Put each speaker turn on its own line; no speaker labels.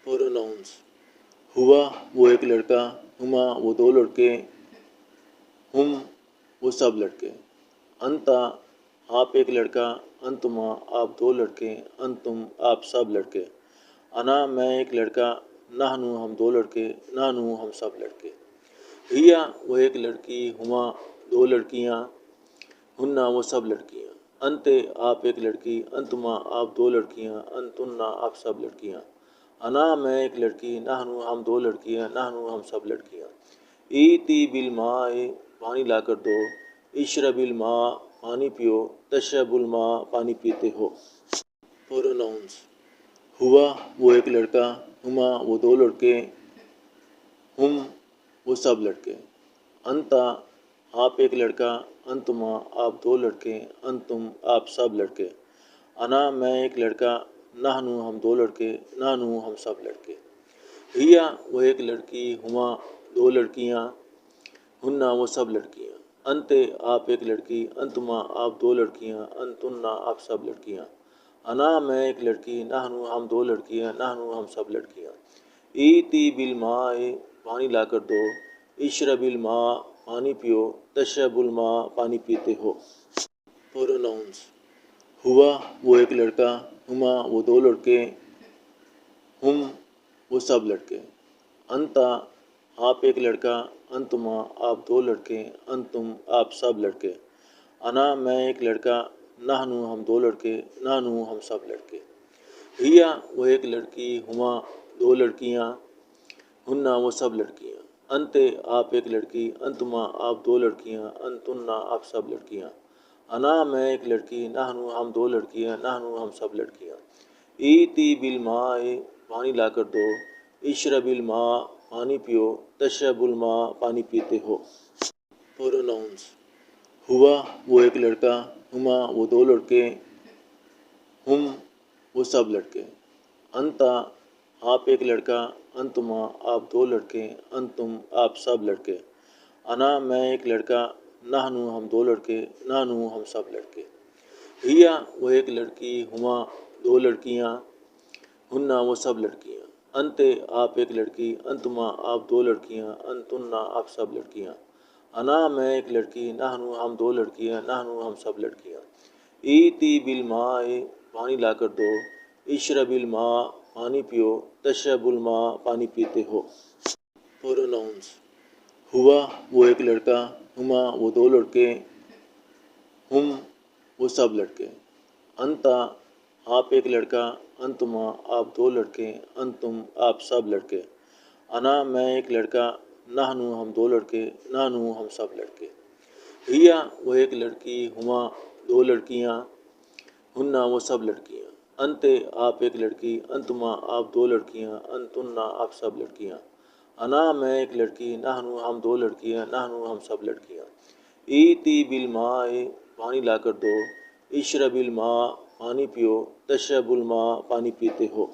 Pronouns: ہوا وہ ایک لڑکا، ہما وہ دو لڑکے، ہم وہ سب لڑکے۔ انتا آپ ایک لڑکا، انتما آپ دو لڑکے، انتم آپ سب لڑکے۔ انا میں ایک لڑکا، نحنو ہم دو لڑکے، نحنو ہم سب لڑکے۔ ہیا وہ ایک لڑکی، ہما دو لڑکیاں، ہنا وہ سب لڑکیاں۔ انتے آپ ایک لڑکی، انتما آپ دو لڑکیاں، انتنا آپ سب لڑکیاں۔ انا میں ایک لڑکی، نحنو ہم دو لڑکیاں، نحنو ہم سب لڑکیاں۔ ایتی بالماء پانی لا کر دو، اشرب الماء پانی پیو، تشرب الماء پانی پیتے ہو۔ پروناؤنس: ہوا وہ ایک لڑکا، ہما وہ دو لڑکے، ہم وہ سب لڑکے۔ انتا آپ ایک لڑکا، انتما آپ دو لڑکے، انتم آپ سب لڑکے۔ انا میں ایک لڑکا، نحنو ہم دو لڑکے، نحنو ہم سب لڑکے۔ ہیا وہ ایک لڑکی، ہما دو لڑکیاں، ہنا وہ سب لڑکیاں۔ انتے آپ ایک لڑکی، انتما آپ دو لڑکیاں، انتنا آپ سب لڑکیاں۔ انا میں ایک لڑکی، نحنو ہم دو لڑکیاں، نحنو ہم سب لڑکیاں۔ ایتی بالماء پانی لا کر دو، اشرب الماء پانی پیو، تشرب الماء پانی پیتے ہو۔ پروناؤنس: ہوا وہ ایک لڑکا، ہما وہ دو لڑکے، ہم وہ سب لڑکے۔ انتا آپ ایک لڑکا، انتما آپ دو لڑکے، انتم آپ سب لڑکے۔ انا میں ایک لڑکا، نحنو ہم دو لڑکے، نحنو ہم سب لڑکے۔ ہیا وہ ایک لڑکی، ہما دو لڑکیاں، ہنا وہ سب لڑکیاں۔ انتے آپ ایک لڑکی، انتما آپ دو لڑکیاں، انتنا آپ سب لڑکیاں۔ انا میں ایک لڑکی، نحنو ہم دو لڑکیاں، نحنو ہم سب لڑکیاں۔ ایتی بالماء پانی لا کر دو، اشرب الماء پانی پیو، تشرب الماء پانی پیتے ہو۔ پروناؤنس: ہوا وہ ایک لڑکا، ہما وہ دو لڑکے، ہم وہ سب لڑکے۔ انتا آپ ایک لڑکا، انتما آپ دو لڑکے، انتم آپ سب لڑکے۔ انا میں ایک لڑکا، نحنو ہم دو لڑکے، نحنو ہم سب لڑکے۔ ہیا وہ ایک لڑکی، ہما دو لڑکیاں، ہنا وہ سب لڑکیاں۔ انتے آپ ایک لڑکی، انتما آپ دو لڑکیاں، انتنا آپ سب لڑکیاں۔ انا میں ایک لڑکی، نحنو ہم دو لڑکیاں، نحنو ہم سب لڑکیاں۔ ایتی بالماء پانی لا کر دو، اشرب الماء پانی پیو، تشرب الماء پانی پیتے ہو۔ پروناؤنس: ہوا وہ ایک لڑکا، ہما وہ دو لڑکے، ہم وہ سب لڑکے۔ انتا آپ ایک لڑکا، انتما آپ دو لڑکے، انتم آپ سب لڑکے۔ انا میں ایک لڑکا، نحنو ہم دو لڑکے، نحنو ہم سب لڑکے۔ ہیا وہ ایک لڑکی، ہما دو لڑکیاں، ہنا وہ سب لڑکیاں۔ انتے آپ ایک لڑکی، انتما آپ دو لڑکیاں، انتنا آپ سب لڑکیاں۔ انا میں ایک لڑکی، نحنو ہم دو لڑکیاں، نحنو ہم سب لڑکیاں۔ ایتی بالماء پانی لا کر دو، اشرب الماء پانی پیو، تشرب الماء پانی پیتے ہو۔